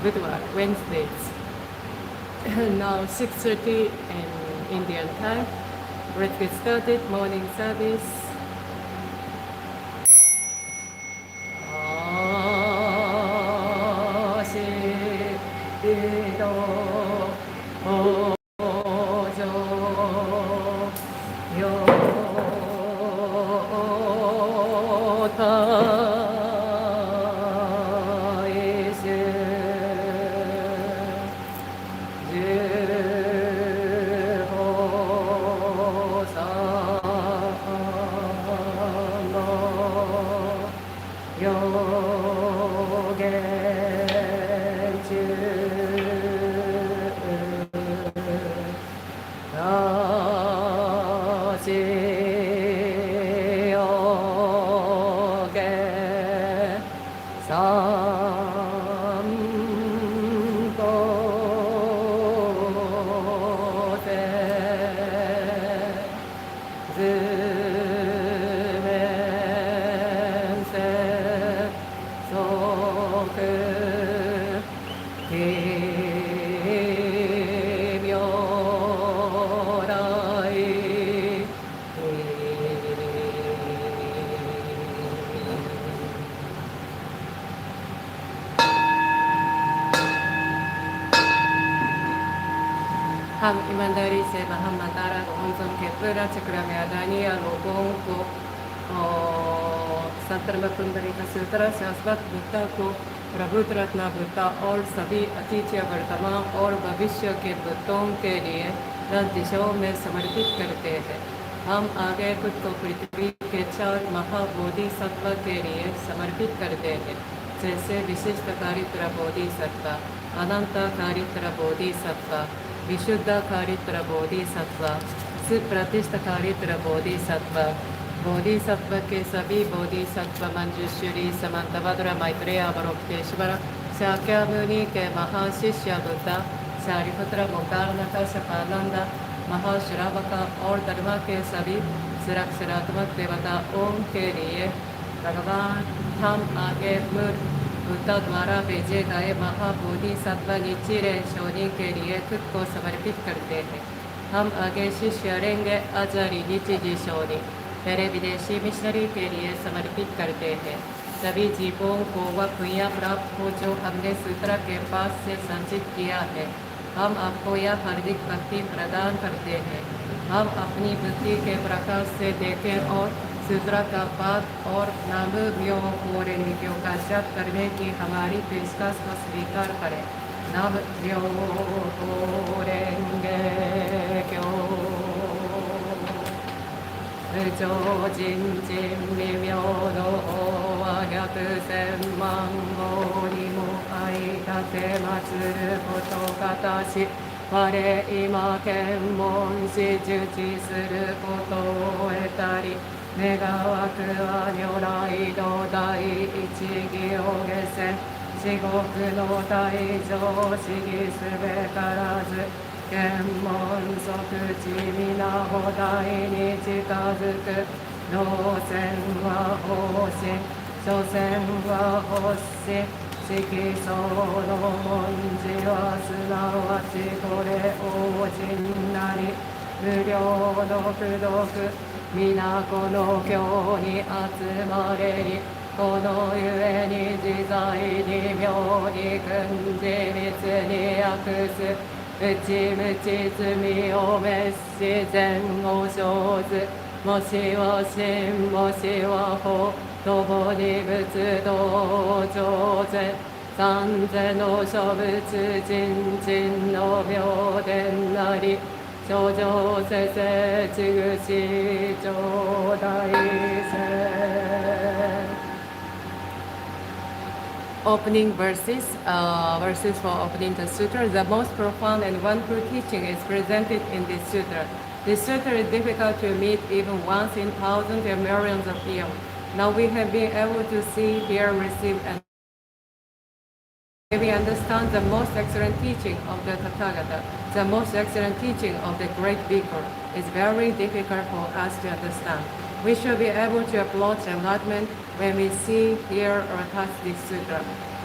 Budhwar, Wednesdays. Now 6:30 in Indian time. Let's get started. Morning service. हम ईमानदारी से मोहम्मद तारा को उनके के पूरा चक्रम यादानिया लोगों को संतर्म कुंडली का सूत्र शाश्वत बुद्धा को प्रभुत रत्न बुद्धा और सभी अतीत वर्तमान और भविष्य के बुद्धों के लिए 10 दिशाओं में समर्पित करते हैं। हम आगे खुद को पृथ्वी के 4 महाबोधिसत्व के लिए समर्पित करते हैं, जैसे विशिष्ट कारित्र बोधिसत्व, अनंत कारित्र बोधिसत्व, विशुद्ध कारित्र बोधिसत्व, सुप्रतिष्ठ कारित्र बोधिसत्व, बोधिसत्व के सभी बोधिसत्व मंजूश्वरी समंतभद्र मैत्रेय अवरोक्तेश्वर शाक्य मुनि के महाशिष्य बुद्ध शारिपुत्र मुक्तानक शपानंद महाश्रावक और धर्म के सभी सुरक्षात्मक देवता ओम के लिए भगवान हम आगे बुद्ध द्वारा भेजे गए महाबोधिसत्व निचिरेन शोनी के लिए खुद को समर्पित करते हैं। हम आगे शिष्य रेंगे आचार्य निचिजी शोनी मेरे विदेशी मिशनरी के लिए समर्पित करते हैं। सभी जीवों को वह पुण्य प्राप्त हो जो हमने सूत्र के पास से संचित किया है। हम आपको यह हार्दिक भक्ति प्रदान करते हैं। हम अपनी बुद्धि के प्रकाश से देखें और सूत्र का पाठ और नाम को रेंगे का जप करने की हमारी पेशकश को स्वीकार करें। नाम को रेंगे क्यों जो जिन जिन मिम्योनो आगत सेम्मांगो निमो आइगते मात्सुरु कोतो katashi我今検問し受知することを得たり願わくは如来の第一義を下せ至極の大乗思議すべからず検問即地皆菩提に近づく動線は奉仕所詮は欲し色相の文字はすなわちこれ王人なり無料の功徳皆この経に集まれりこのゆえに自在に妙に訓示密に訳す内無知罪を滅し善を生ずもしは真もしは法共に仏道上善三世の諸仏人人の妙伝なり諸上世世ちぐし上大世Opening verses, verses for opening the sutra. The most profound and wonderful teaching is presented in this sutra. This sutra is difficult to meet even once in thousands and millions of years. Now we have been able to see, hear, receive, and we understand the most excellent teaching of the Tathagata, the most excellent teaching of the great Bhikkhu. It's very difficult for us to understand. We should be able to approach enlightenment when we see, hear, or touch this sutra.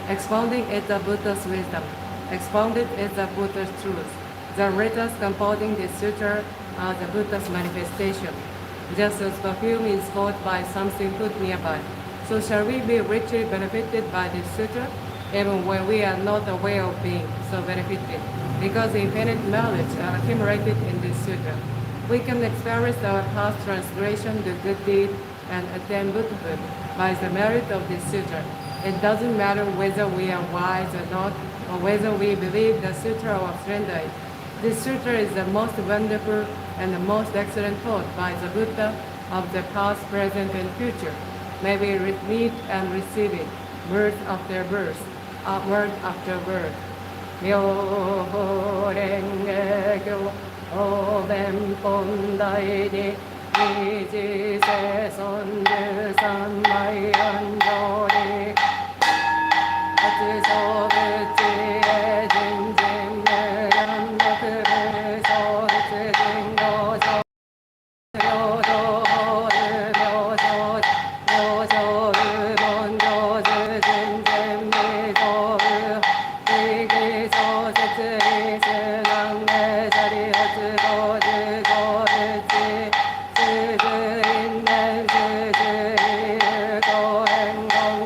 Expounding is the Buddha's wisdom. Expounded is the Buddha's truth. The letters composing this sutra are the Buddha's manifestation. Just as perfume is caught by something put nearby, so shall we be richly benefited by this sutra, even when we are not aware of being so benefited, because infinite knowledge are accumulated in this sutra. We can experience our past transgression, the good deed, and attain Buddhahood by the merit of this sutra. It doesn't matter whether we are wise or not, or whether we believe the sutra or surrender it. This sutra is the most wonderful and the most excellent taught by the Buddha of the past, present, and future. May we meet and receive it, birth after birth, word after word. Myoho renge kyo, oben pondai ni, niji se sonju sanmai anjori, atsuso buchi e jinjin muran mokubu so butsu jingo so ryodo horu myosho myosho ubon joju jinjin mizo u jigi so setsu isu nange shari hotsu goju go buchi suzu innen suzu iru kohen gong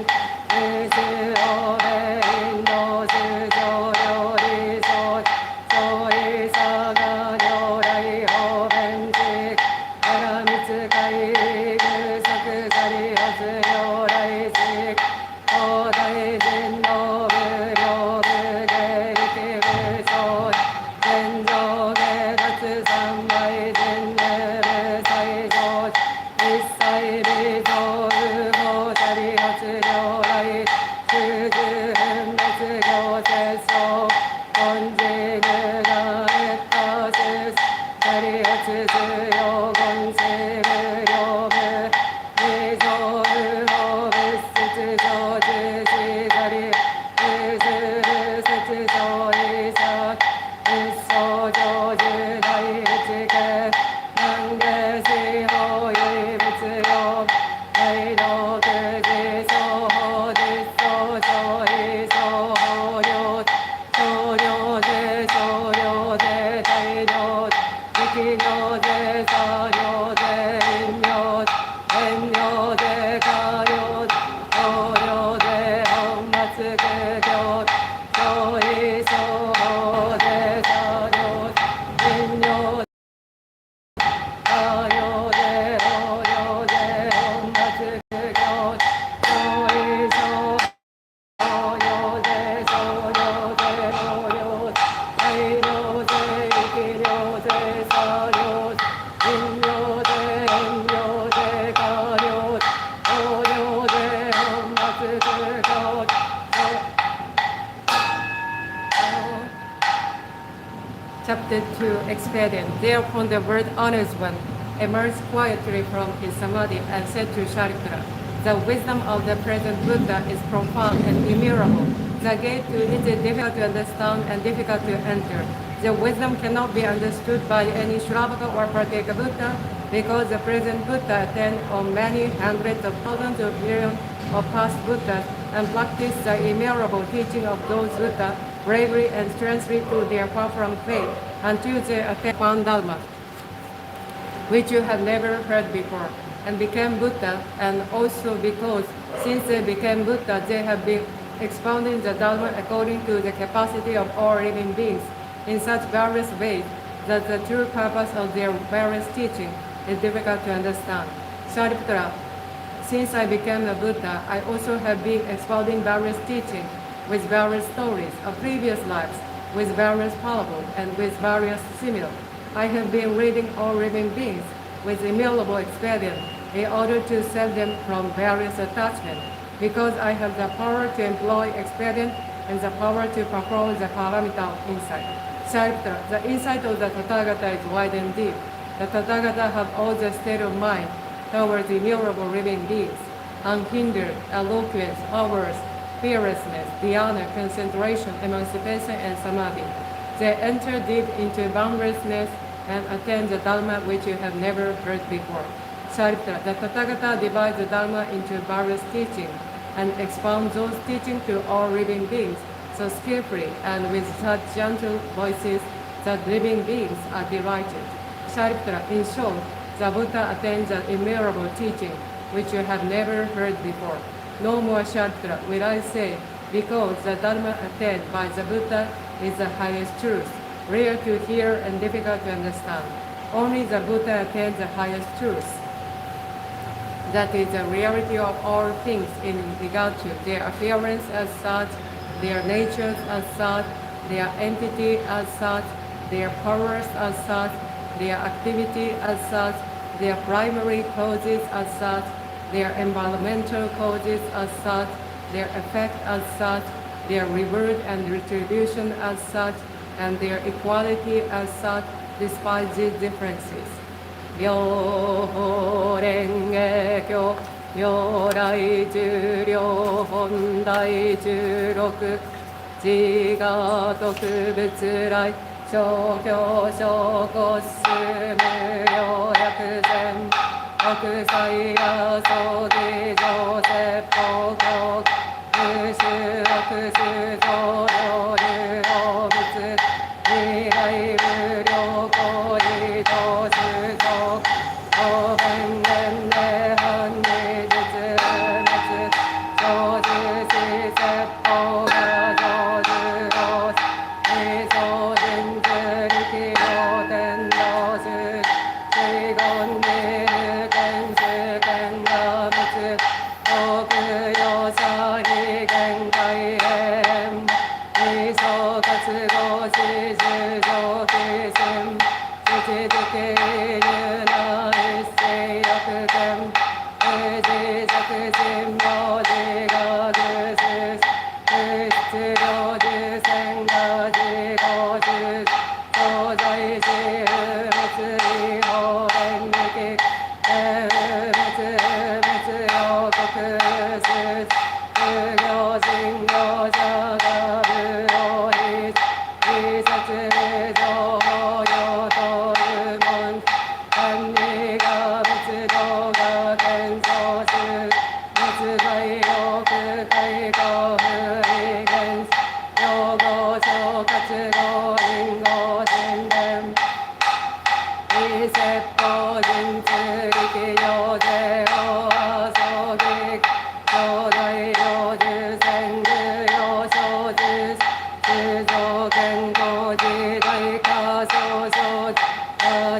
isu obe indo sujo ryori so so isa ga nyorai hoben chik aramitsu kai gusaku sari hotsu nyorai chik odai jin no buryo buge ikibu so genjo ge datsu sanmai jin nebu sai so issai bizo uho shari hotsu nyorai shuju hunmetsu gyose so gonji muga etta sus shari hotsu suyo gonshi muryobu mizo uho busutsu joju shi shari usu busutsu so isa usso joju dai ichike nange shi ho yui butsu yo dai no kuji so ho jitsu so iso ho ryo so ryo de dai ryo iki ryo de sa ryo de in ryo de ka ryo o ryo de honmatsu kugyo so iso ho de sa ryo in ryo ka ryo de o ryo de honmatsu kugyo so iso ho ryo de so ryo de o ryo dai ryo de iki ryo de sa ryo in ryo de en ryo de ka ryo o ryo de honmatsu kugyo Chapter 2 Expedient. Thereupon the word honors one emerged quietly from his samadhi and said to Shariputra, the wisdom of the present Buddha is profound and immutable. The gate to it is difficult to understand and difficult to enter. The wisdom cannot be understood by any Shravaka or Pratyeka Buddha because the present Buddha attained on many hundreds of thousands of millions of past Buddhas and practiced the immutable teaching of those Buddhas bravely and strengthfully to their far from faith until they attained one Dharma, which you have never heard before, and became Buddha, and also because since they became Buddha, they have been expounding the Dharma according to the capacity of all living beings in such various ways that the true purpose of their various teaching is difficult to understand. Shariputra, since I became a Buddha, I also have been expounding various teachings with various stories of previous lives, with various parables, and with various similar. I have been reading all living beings with immutable expedient in order to save them from various attachments, because I have the power to employ expedient and the power to perform the paramita of insight. Shariputra, the insight of the Tathagata is wide and deep. The Tathagata have all the state of mind towards immutable living beings, unhindered, eloquence, powers, fearlessness, dhyana, concentration, emancipation, and samadhi. They enter deep into boundlessness and attain the Dharma which you have never heard before. Shariputra, the Tathagata divides the Dharma into various teachings and expound those teachings to all living beings so skillfully and with such gentle voices that living beings are delighted. Sharipatra, in short, the Buddha attains an immeasurable teaching which you have never heard before. No more Sharipatra will I say, because the Dharma attained by the Buddha is the highest truth, rare to hear and difficult to understand. Only the Buddha attains the highest truth. That is the reality of all things in regard to their appearance as such, their natures as such, their entity as such, their powers as such, their activity as such, their primary causes as such, their environmental causes as such, their effect as such, their reward and retribution as such, and their equality as such, despite these differences. 妙法蓮華経如来十両本第十六自我特別来小教小コス無料薬膳国際や葬儀上説法国無臭悪臭増量流動物未来無料行為上主上公文年齢反技術滅上主施説法が上主を理想人事力量天道主四言に無権主権が滅国用者非限界変理想活動知事上基心知的流な一世力権無事作人も自我重視不質量受戦が自己重東西自滅理法弁力滅用国主不行人行者が無老理理説理情報用という門管理が仏道が転送す仏在欲海公不利現用語総活動因語神伝理説法人通力行税法遊戯兄弟領受戦具用小樹制造健康時代化創造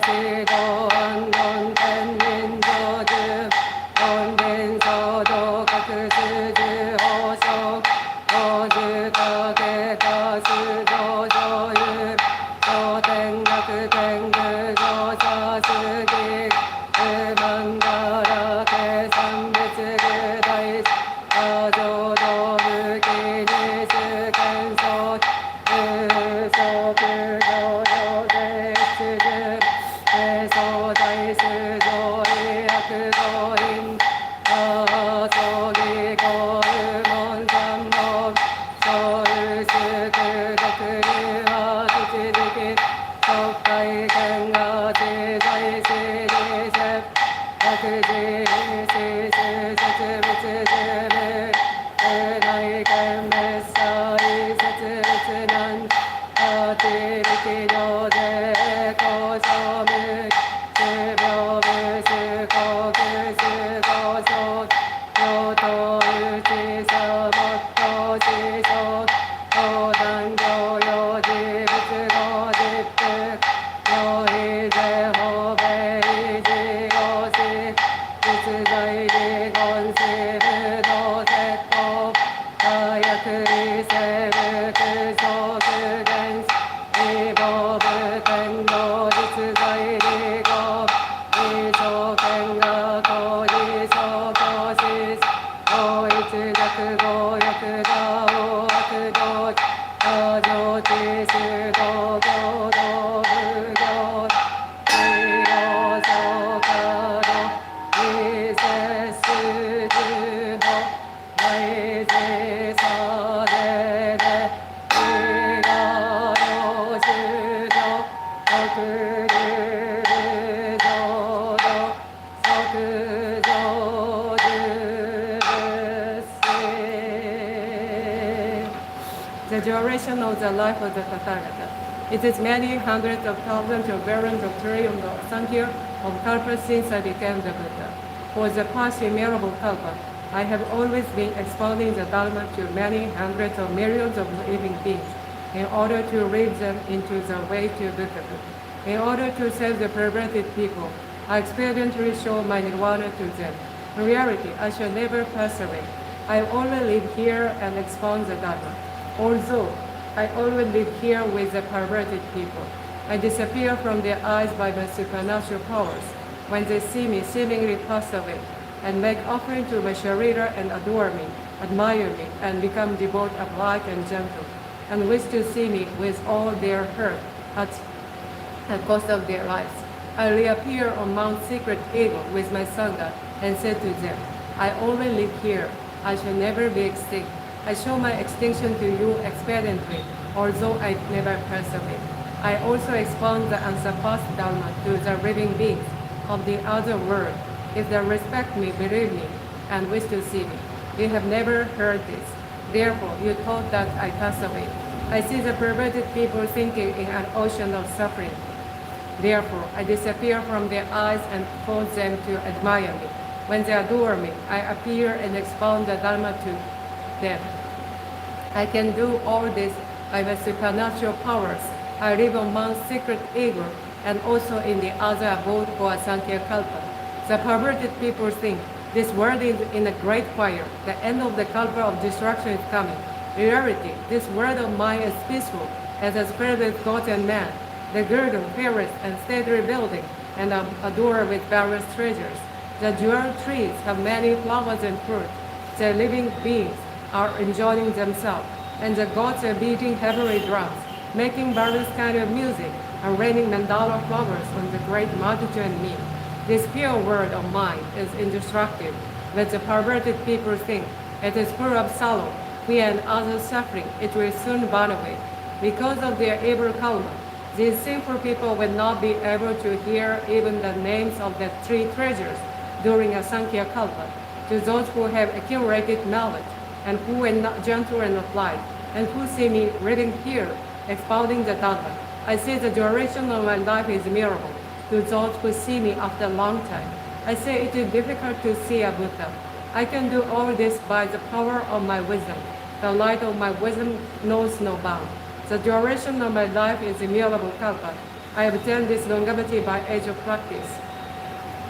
指導安論天人上樹本人創造各種樹法書法樹化計画出道上優上天学天具上者主義不満だら計算別具大浄土無記に主権相無所不行上税出樹税相在主上医薬道院葬儀公門三門小有祝独流は土地特会権が自在地理説白寺理事説仏事務無内見滅祭説仏難八力量税交渉無種病無種国種交渉領土有知差没頭思想横断領用事物語実服領非税法米事業し実在理言し武道鉄法火薬理生物小苦伝理法部天道実在理語理証権が公理証教師法一弱語力座を悪道過剰知修道行動無行理量相可度理節数十法大事さでで理 the duration of the life of the Tathagata. It is many hundreds of thousands of billions of trillions of Sankhya of kalpas since I became the Buddha. For the past innumerable kalpa, I have always been expounding the Dharma to many hundreds of millions of living beings in order to lead them into the way to Buddhahood. In order to save the perverted people, I experientially show my nirvana to them. In reality, I shall never pass away. I only live here and expound the Dharma. Although I always live here with the perverted people, I disappear from their eyes by my supernatural powers when they see me seemingly pass away, and make offering to my Sharira and adore me, admire me, and become devout of light and gentle, and wish to see me with all their hurt at cost of their lives. I reappear on Mount Secret Eagle with my Sangha and said to them, I only live here. I shall never be extinct. I show my extinction to you expediently, although I never pass away. I also expound the unsurpassed Dharma to the living beings of the other world. If they respect me, believe me, and wish to see me. You have never heard this. Therefore, you thought that I pass away. I see the perverted people sinking in an ocean of suffering. Therefore, I disappear from their eyes and cause them to admire me. When they adore me, I appear and expound the Dharma to them. I can do all this by my supernatural powers. I live on Mount Secret Eagle and also in the other abode for Sankhya Kalpa. The perverted people think this world is in a great fire. The end of the Kalpa of destruction is coming. In reality, this world of mine is peaceful, as has spread with God and man. The garden, forest, and stately building, and are adored with various treasures. The jewel trees have many flowers and fruit. The living beings are enjoying themselves, and the gods are beating heavenly drums, making various kinds of music, and raining mandala flowers on the great multitude and me. This pure world of mine is indestructible, but the perverted people think it is full of sorrow, fear, and other suffering. It will soon burn away. Because of their evil karma, these sinful people will not be able to hear even the names of the three treasures during a Sankhya Kalpa. To those who have accumulated knowledge, and who are not gentle and applied, and who see me living here, expounding the Dharma, I say the duration of my life is miserable. To those who see me after a long time, I say it is difficult to see a Buddha. I can do all this by the power of my wisdom. The light of my wisdom knows no bound. The duration of my life is immutable kalpa. I obtained this longevity by age of practice.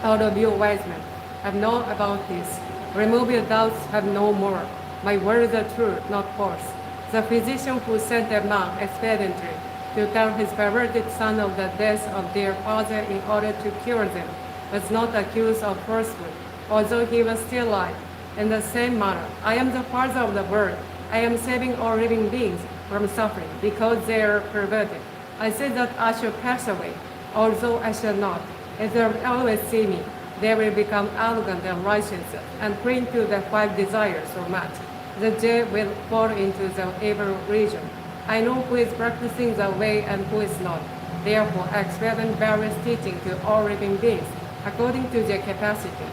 All of you wise men have known about this. Remove your doubts, have no more. My words are true, not false. The physician who sent a man expediently to tell his perverted son of the death of their father in order to cure them was not accused of falsehood, although he was still alive. In the same manner, I am the father of the world. I am saving all living beings from suffering because they are perverted. I say that I shall pass away, although I shall not. If they always see me, they will become arrogant and righteous and cling to the five desires so much that they will fall into the evil region. I know who is practicing the way and who is not. Therefore, I experiment various teaching to all living beings according to their capacity.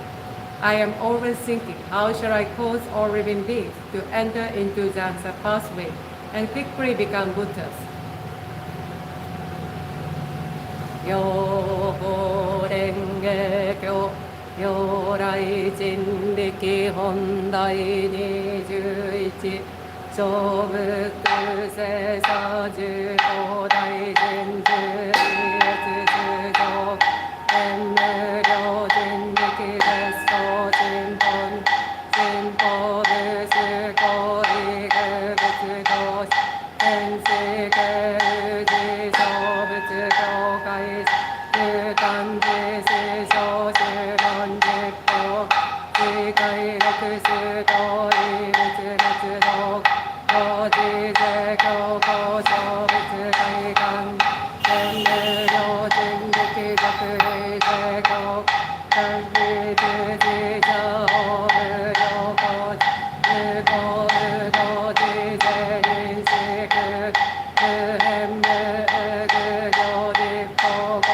I am always thinking, how shall I cause all living beings to enter into the unsurpassed way and quickly become Buddhas? Yo Renge Kyo Yo Rai Jin Riki Hondai 21 小仏世さ十五大臣十二月十上天無量人力絶相神本神法仏公理具仏道天子家宇治小仏教会中間寺師匠主門実行次界六種道異仏仏道法事世教皇小仏会館天無量人力俗類世教官理十字者法無量法無公無道智世臨死苦無変無具上立法国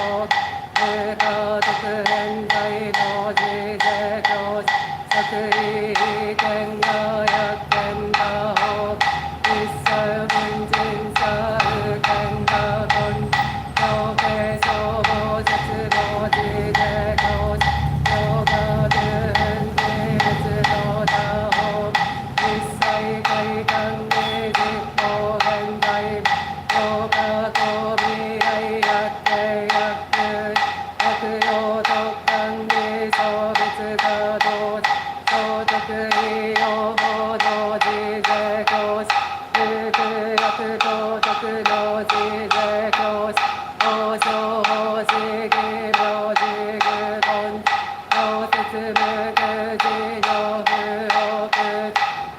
無家族変態道智世教作為天が薬天が法一切薬道徳の自税教師王将法師義病自具本小説無垢自情不奥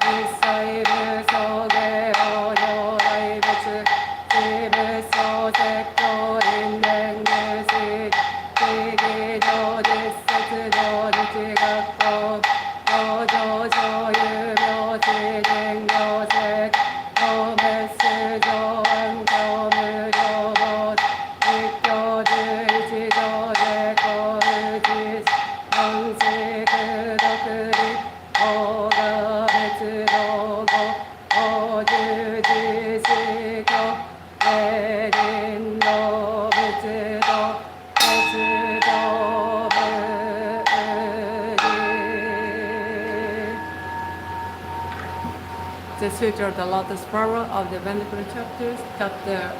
一切無償下王上大仏自仏小説教因縁入士地義上実説上日学校道場所有病地人行石法滅主上安教無常法一教11条で公自安息独立法が滅道後法十字死教霊人の仏道仏道仏 The Sutra of the Lotus Flower of the Venerable Chapters, Chapter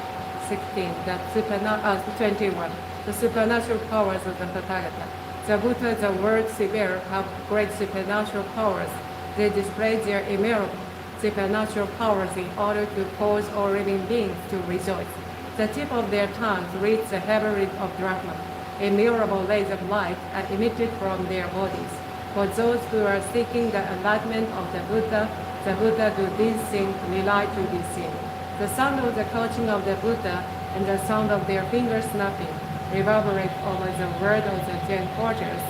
16, 21. The supernatural powers of the Tathagata. The Buddha, the word severe, have great supernatural powers. They display their immutable supernatural powers in order to cause all living beings to rejoice. The tip of their tongues reads the heavenly of Brahman. Immutable rays of light are emitted from their bodies. For those who are seeking the enlightenment of the Buddha do these things rely to be seen. The sound of the couching of the Buddha and the sound of their fingers snapping reverberate over the word of the 10 quarters,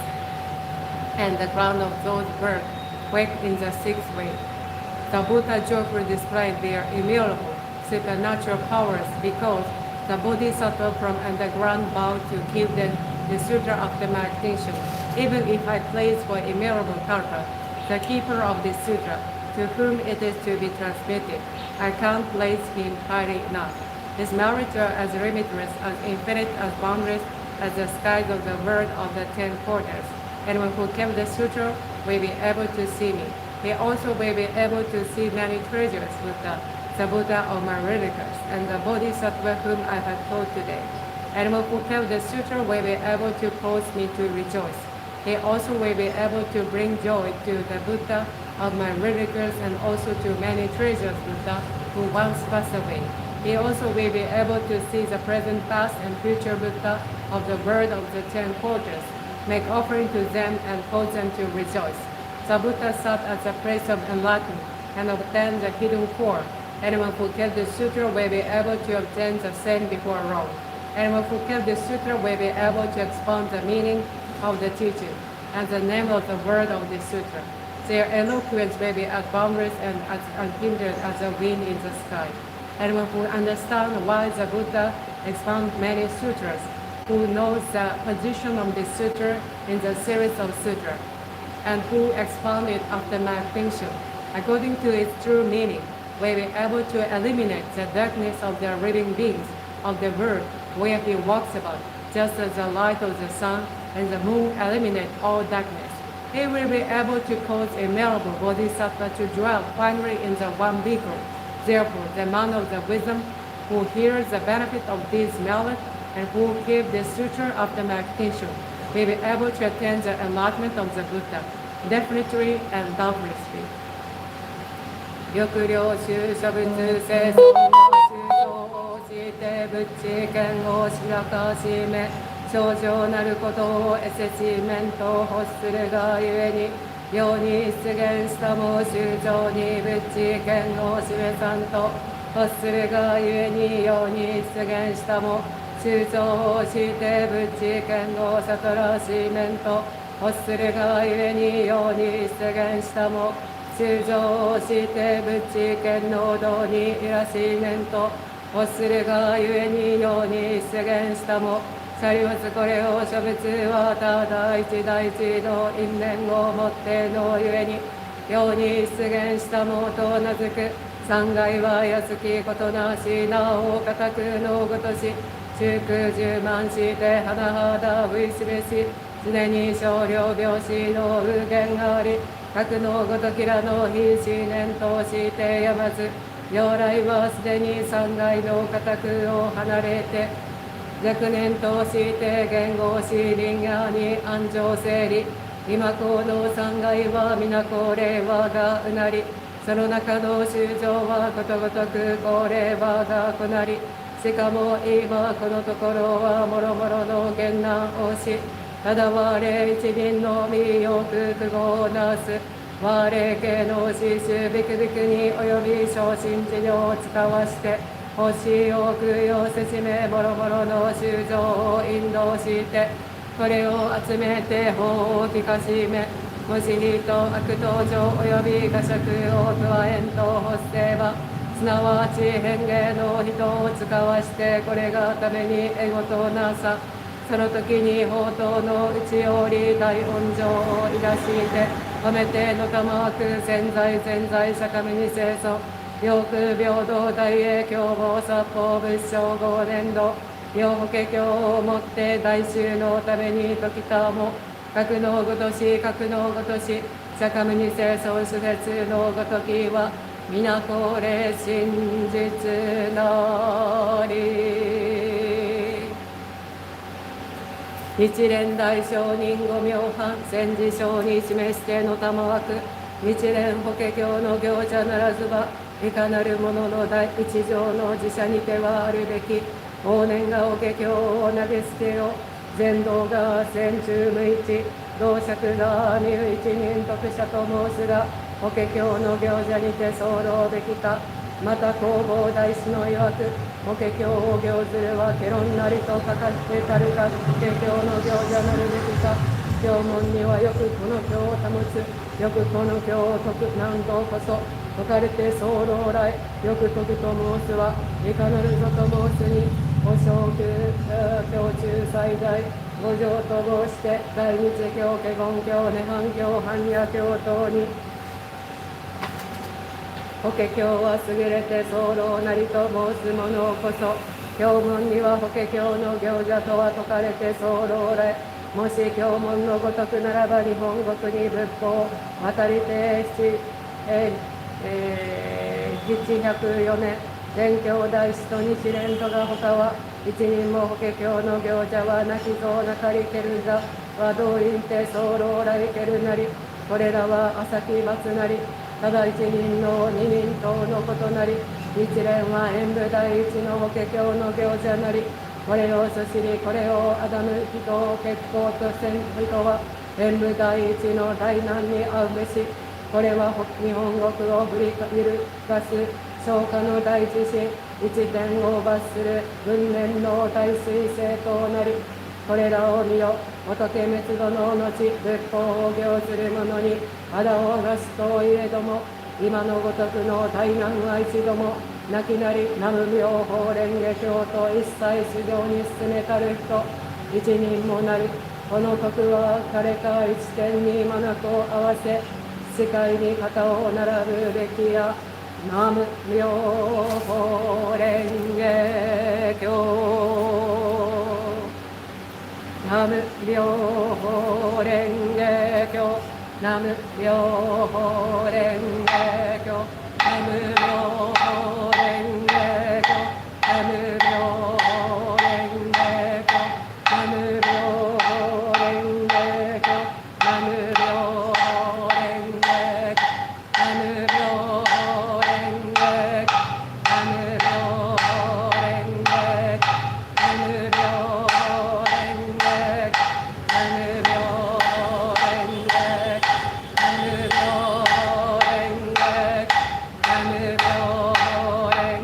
and the ground of those birds quake in the sixth way. The Buddha joyfully displayed their immutable supernatural powers because the Bodhisattva from underground vowed to keep the Sutra after my extinction. Even if I place for immutable Kalpa, the keeper of this Sutra, to whom it is to be transmitted, I can't place him highly enough. His merits are as limitless, as infinite, as boundless as the skies of the world of the 10 quarters. Anyone who kept the Sutra will be able to see me. He also will be able to see many treasures with the Buddha of my relics and the Bodhisattva whom I have taught today. Anyone who kept the Sutra will be able to cause me to rejoice. He also will be able to bring joy to the Buddha of my relics and also to many treasures Buddha who once passed away. He also will be able to see the present, past, and future Buddha of the world of the 10 quarters, make offering to them and cause them to rejoice. The Buddha sat at the place of enlightenment and obtained the hidden core. Anyone who kept the Sutra will be able to obtain the same before long. Anyone who kept the Sutra will be able to expound the meaning of the teaching and the name of the word of the Sutra. Their eloquence will be as boundless and as unhindered as the wind in the sky. Anyone who understands why the Buddha expounds many sutras, who knows the position of the sutra in the series of sutras, and who expound it after my extinction, according to its true meaning, will be able to eliminate the darkness of the living beings of the world where he walks about, just as the light of the sun and the moon eliminate all darkness. He will be able to cause immutable bodhisattva to dwell finally in the one vehicle. Therefore, the man of the wisdom who hears the benefit of these knowledge and who keeps the sutra after my extinction will be able to attain the enlightenment of the Buddha, definitely and doubtlessly. 欲領収諸仏生存を修造をして仏知見をしらかしめ症状なることをエセチメントを欲するがゆえに世に出現したも修造に仏知見を示さんと欲するがゆえに世に出現したも修造をして仏知見を悟らしめんと欲するがゆえに世に出現したも修造をして仏知見の道にいらしめんと欲するがゆえに世に出現したもシャリウスこれを諸仏はただ一大一の因縁をもってのゆえに世に出現したもと名付く三害は安きことなしなお固くのごとし中空十万して甚だうい示し常に少量病死の右限あり核のごときらの非思念としてやまず如来はすでに三害の固くを離れて若年として言語し林野に安城整理今この三害は皆これ我がうなりその中の衆生はことごとく高齢はが行り、しかも今このところはもろもろの言難をし、ただ我一人の身よく苦語をなす。我系の死衆ビクビクに及び昇進治療を使わして、星を供養せしめもろもろの衆生を引導して、これを集めて法を聞かしめ、もし人悪道上及び呵責を加えんと発生は、すなわち変化の人を使わしてこれがためにエゴとなさ、その時に宝刀の内より大恩情をいらして褒めてのたまく潜在潜在釈迦に清楚、両空平等大英共謀殺法仏正5年度両法華経をもって大衆のために説きたも、格のごとし格のごとし釈迦に清楚主説のごときは皆これ真実なり。日蓮大聖人五妙法戦時章に示しての玉枠、日蓮法華経の行者ならずば、いかなる者の第一条の自社にてはあるべき、往年が法華経を投げ捨てよ、全道が戦中無一、同釈が身一人徳者と申すが、法華経の行者にて候べきか。また弘法大師の曰く、法華経を行ずるはケロンなりとかかってたるか、法華経の行者なるべきか。経文にはよくこの経を保つ、よくこの経を説く難道こそ、説かれて候来、よく説くと申すは、いかなるぞと申すに、お正宮、経中最大、五条と申して、大日経、華厳経、涅槃経、般若経等に、法華経は優れて候なりと申す者こそ、経文には法華経の行者とは説かれて候来、もし経文のごとくならば日本国に仏法渡りて704年、全教大師と日蓮とが他は、一人も法華経の行者はなきぞなかりける座は動員て候来けるなり、これらは朝き松なり、ただ一人の二人等のことなり、日蓮は演武第一の法華経の行者なり、これをそしりこれをあだむ人を結構とせん人は、演武第一の大難に遭うべし。これは日本国を振り揺るがす昇華の大地震、一点を罰する文年の大水星となり、これらを見よ、仏滅度の後、仏法を行する者にあだをなすといえども、今のごとくの大難は一度もなきなり、南無妙法蓮華経と一切主上に進めたる人、一人もなる。この徳は彼か一点に眼を合わせ、世界に肩を並ぶべきや。南無妙法蓮華経。南無妙法蓮華経。南無妙法蓮華経。南無妙法蓮華経。南無妙法蓮華経。南無妙法蓮華経。南無妙法蓮華経。南無妙法蓮華経。南無妙法蓮華経。南無妙法蓮華経。南無妙法蓮華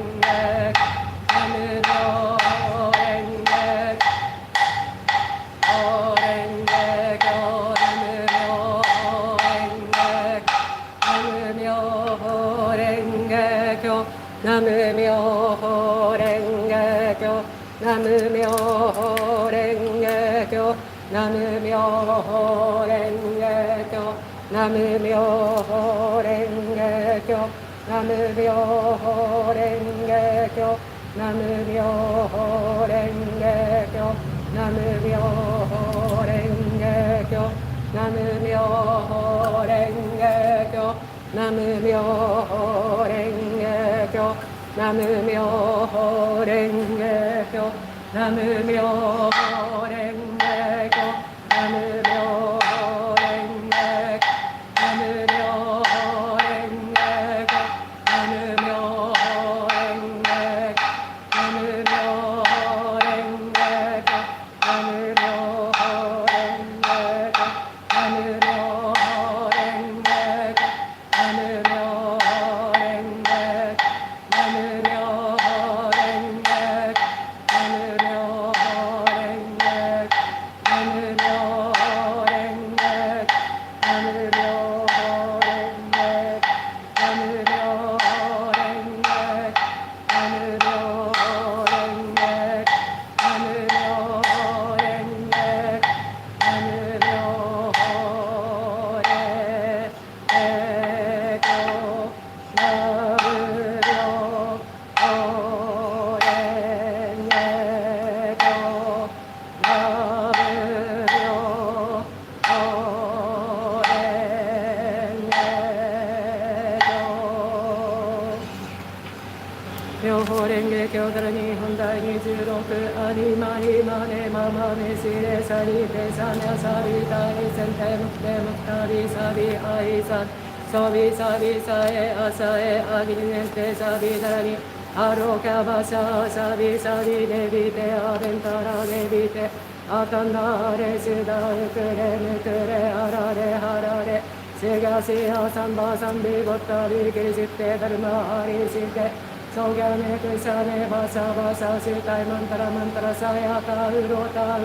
経。南無妙法蓮華経。南無妙法蓮華経。南無妙法蓮華経。法蓮華経。南無妙法蓮華経。南無妙法蓮華経。南無妙法蓮華経。南無妙法蓮華経。南無妙法蓮華経。南無妙法蓮華経。南無妙法蓮華経。南無妙法蓮華経。南無妙法蓮華経。南無妙法蓮華経。南無妙法蓮華経。南無妙法蓮華経。南無妙法蓮華経。妙法蓮華経たら日本第26アニマヒマネママメシレシャリテシャニャサビタリセンテムクテムクタリサビアイササビサビサエアサエアギリネンテサビダラニアロカバシャシャビシャリネビテアベンタラネビテアタンダレシュダウクレムクレアラレハラレシガシアサンバサンビゴッタビキリシテダルマアリシテソギャメクシャネバシャバシャシュタイマンタラサヤタウロタ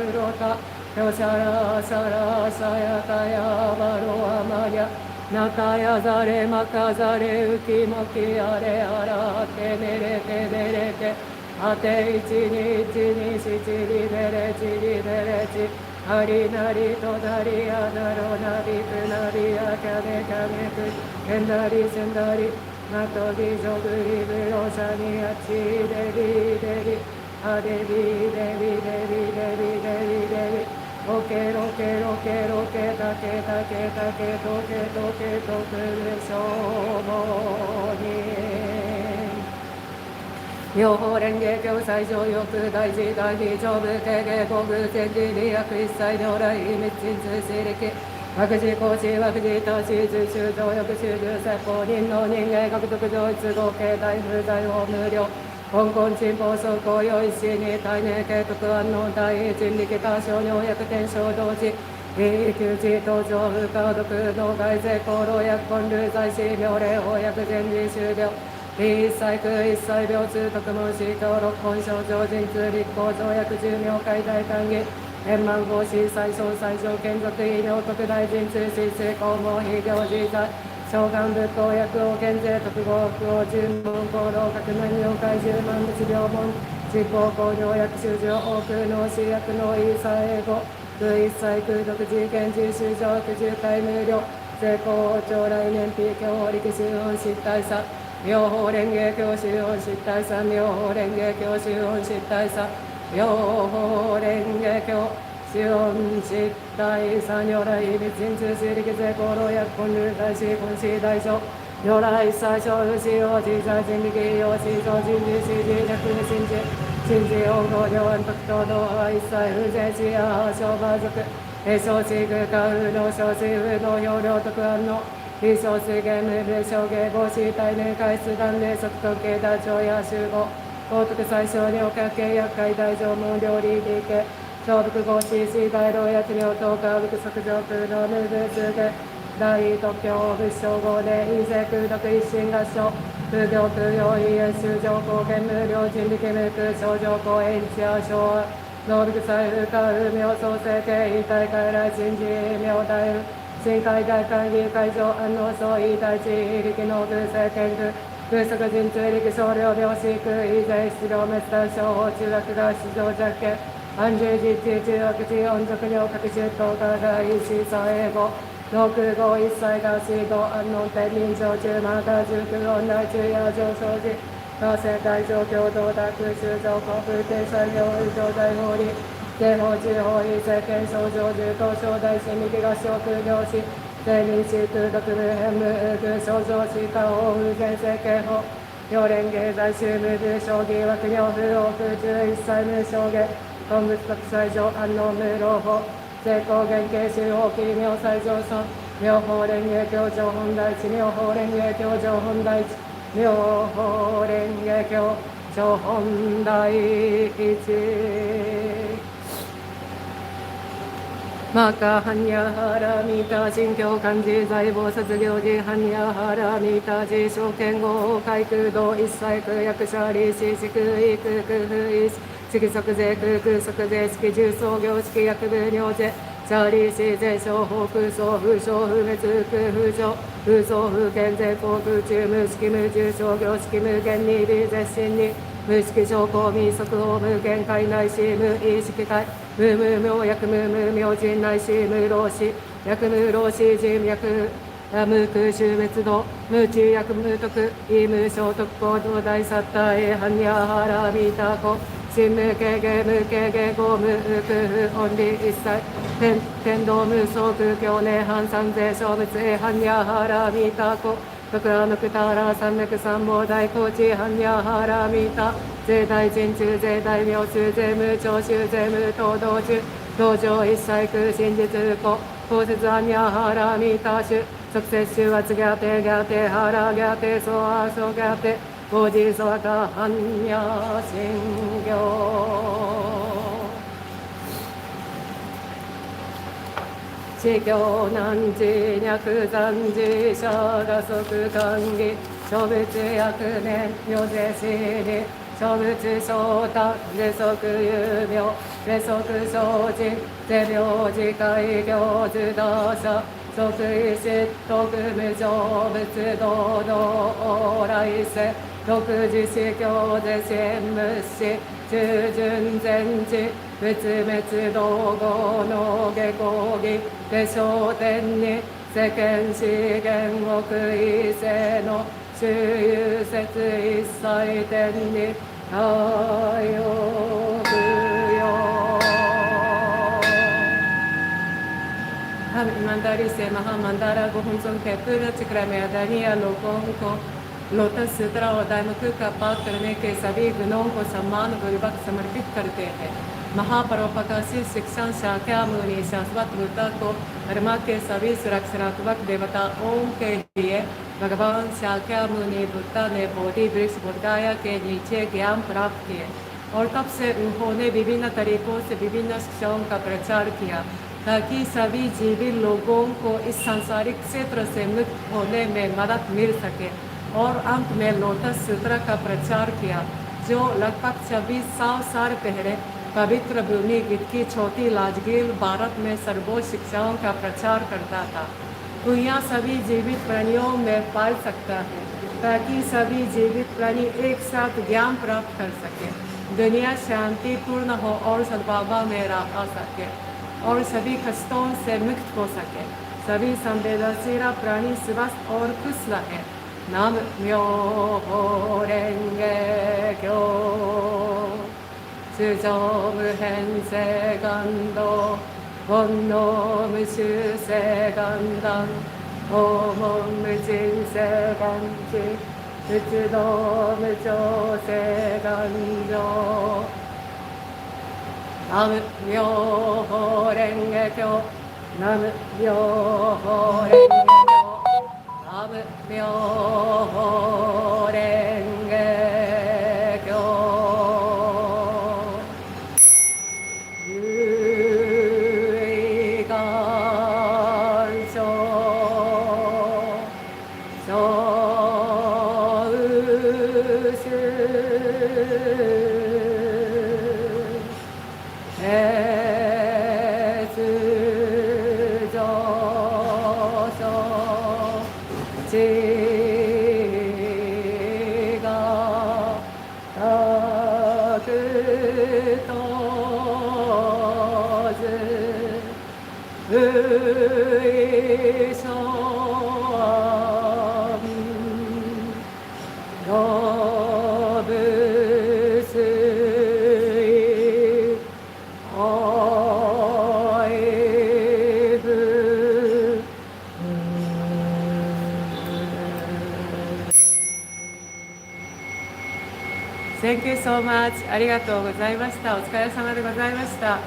ヨシャラシャラサヤタヤバロアマリャナタヤザレマカザレウキモキアレアラテネレテネレテアテイチニチニシチリベレチリベレチハリナリトダリアナロナビクナリアキャネキャネクケンダリセンダリナトギジョグリブロシャニアチデリデリアデビデビデビデビデビデビロケロケロケロケタケタケタケトケトケトクルショモニ妙法蓮華経最上欲大事大悲長部経芸国全理利益一切如来密鎮通四力悪事行使悪事投資随修上欲修従説法人の人間獲得上一合計大風財法無料香港進歩走行用一心に大年計画安納大人力多少尿薬転生同時利休治登場不可読脳外税功労薬根類在死妙霊法薬前時終了一切空一切病痛特門死教六本症状人通立候条約寿命解大歓迎円満合死最小最上眷属医療特大陣痛死成功も非病自在召喚仏法薬王減税特合不王注文行動各難尿怪10万物病門実行工業薬種上多空脳死薬の異差英語空一切空毒事件自習上悪10回無料成功将来年費教力修本失態差妙法蓮華経修本失態差妙法蓮華経修本失態差妙法蓮華経修本失態差如来密鎮通四力税功労薬根類大師本師大将如来最小不死王自在人力用思想人事指示略無心事心事音号両安特等同派一切不全視や小馬族小地空間風の小地風の容量特安の非小水源無部小芸防止対年回数断例即特計打長や集合高徳最小尿客契約会大乗門料理理系小福合死水大老薬尿等化福即上空の無部数で大特許仏称号で異性空毒一心合唱空行空用異演修上高原無料人力無空症状公演地や小能力財風化風妙創生系異体外来人事妙大風新海大会議会場安納総異大地力の空政権空空速人中力少量病死空異税出量滅対象法中学が出場弱権安住実地中学地温俗量各種等から第一思想英語農空語一切が水語安納天臨場中また中空温内中や上昇時同性大乗共同大空修上航空停車業運上大法理刑法中法医政権症状重東小大心力合唱空量子税民士空毒無変無空症状士官法風前政権法両連芸在州無部将棋枠尿不老空中一切無証言本物特裁上安納無老法成功原型宗法奇妙最上尊妙法蓮華経上本大地妙法蓮華経上本大地妙法蓮華経上本大地マカハニヤハラミタ新教漢字財宝卒業時ハニヤハラミタ字証券号海空道一切空役者利子式空空空風式即税空空即税式重創業式薬部尿税シャーリーシー税商法空想風商不滅空風商風想風減税航空中無式無重商業式無限に微絶心に無式商工民則法無限界内し無意識界無無明薬無無明人内し無老死薬無老死人薬無空襲滅道無知薬無徳異無小徳行動大サッターエハンヤハラミタコ新無形芸無形芸合無空風本理一切天道無双空境内反三税小仏エハンヤハラミタコトクラノクターラ三脈三宝大高知般若ハラミタ税大人中税大名数税無徴収税無東道中道場一切空真実故公説般若ハラミタ種即接宗圧ギャテギャテハラギャテソアソギャテボジソワカ般若心経死教難事脈残事者が即官議諸仏役年如是死に諸仏昇太世即有病世即生人世病自戒行図打者即意識特無常仏道道来世独自死教で真無視中順全知仏滅道後の下講義で昇天に世間資源奥異性の周遊説一切天に太陽不要हम ईमानदारी से महामंदारा को हुनसुन के पूर्ण चक्र में अदानिया लोगों को लोटस सूत्रा और दायमुख का पाठ करने के सभी गुणों को सम्मान पूर्वक समर्पित करते हैं। महापरोपकाशी शिक्षण शाक्या मुनि शाश्वत बुद्धा को ब्रह्मा के सभी सुरक्षात्मक देवता ओम के लिए भगवान शाक्या मुनि बुद्धा ने बोधि वृक्ष बोधगाया के नीचे ज्ञान प्राप्त किए और तब से उन्होंने विभिन्न तरीकों से विभिन्न शिक्षाओं का प्रचार किया ताकि सभी जीवित लोगों को इस सांसारिक क्षेत्र से मुक्त होने में मदद मिल सके और अंत में लोटस सूत्र का प्रचार किया जो लगभग 2600 साल पहले पवित्र भूमि की छोटी लाजगीर भारत में सर्वोच्च शिक्षाओं का प्रचार करता था। तो यह सभी जीवित प्राणियों में पाल सकता है ताकि सभी जीवित प्राणी एक साथ ज्ञान प्राप्त कर सके, दुनिया शांतिपूर्ण हो और सद्भाव में आ सके और सभी कष्टों से मुक्त हो सके, सभी संवेदनशील प्राणी स्वस्थ और खुश रहे। नाम म्यो रेंगे क्यो सुजो मुहें से गंदो वन्नो मुशु से गंदं ओमो मुजिन से गंजि उचुदो मुचो से गंजो नाम म्यो रेंगे क्यो नाम म्यो रेंगे क्यो नाम म्यो रेंगे क्यो Thank you so much. ありがとうございました。お疲れ様でございました。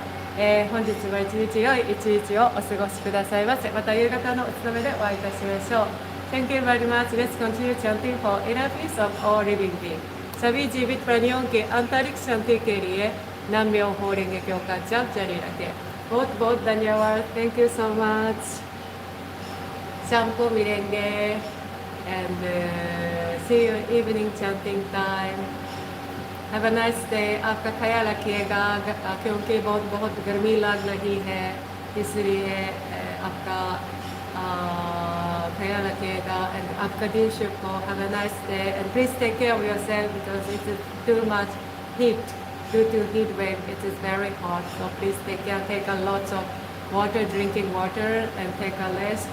本日も一日良い一日をお過ごしくださいませ。また夕方のお勤めでお会いいたしましょう。Thank you very much. Let's continue chanting for inner peace of all living beings. सभी जीवित प्राणियों के आंतरिक शांति के लिए नाम म्यो हो रेंगे क्यो का जप जारी रखें। बहुत बहुत धन्यवाद। Thank you so much. शाम को मिलेंगे and see you evening chanting time. Have a nice day. आपका ख्याल रखिएगा क्योंकि बहुत गर्मी लग रही है, इसलिए आपका ख्याल रखिएगा and आपका दिन शुभ हो. Have a nice day and please take care of yourself because it is too much heat due to heat wave. It is very hot, so please take care. Take a lot of water, drinking water, and take a rest.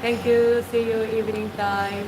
Thank you. See you evening time.